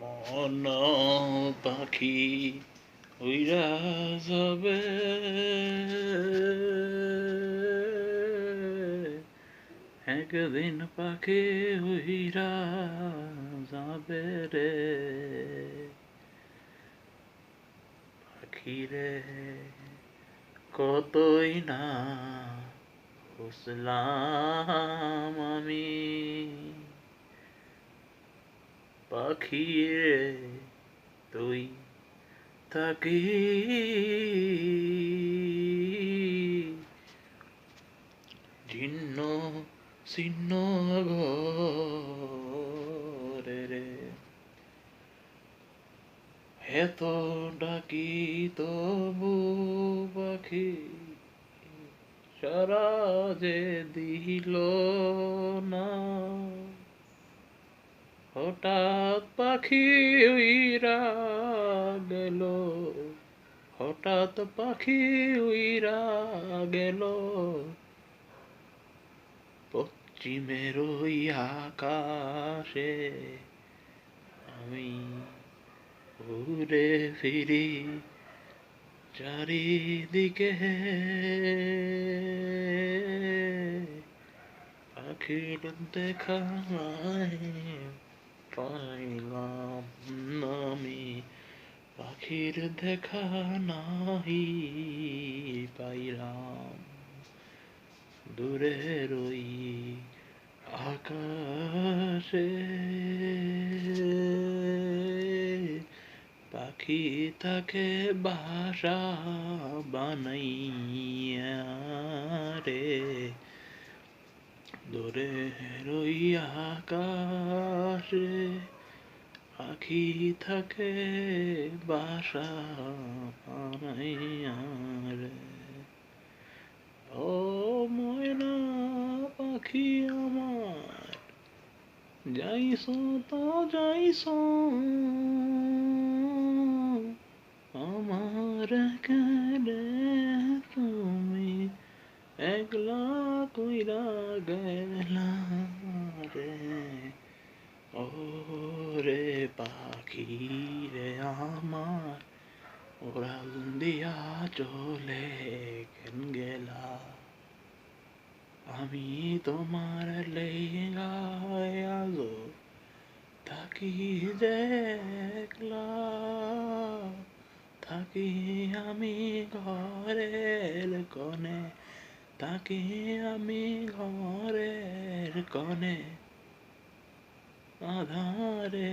মন পাখি উইরা যাবে একদিন পাখি উইরা যাবে রে পাখিরে কতই না খুঁজলাম আমি পাখি রে তুই তাকি জীর্ণ শীর্ণ ঘরে রে এত ডাকি তবু পাখি সারা যে দিল না হঠাৎ পাখি উইরা গেল হঠাৎ পাখি উইরা গেল পশ্চিমের ওই আকাশে আমি ঘুরে ফিরি চারিদিকে পাখির দেখা পাইলাম না আমি পাখির দেখা নাহি পাইলাম দূরের ওই আকাশে পাখি তাকে বাসা বানাইয়া রে দূরের ওই আকাশে পাখি থাকে বাসা বানাইয়া রে ও ময়না পাখি আমার যাইছো তো যাইছো আমার কেড়ে তুমি একলা কইরা গেলা রে ও রে পাখি রে আমার উড়াল দিয়া চলে কেন গেলা আমি তোমার লেগায় আজো থাকি দেখলা থাকি আমি ঘরের কোণে থাকি আমি ঘরের কোণে আধারে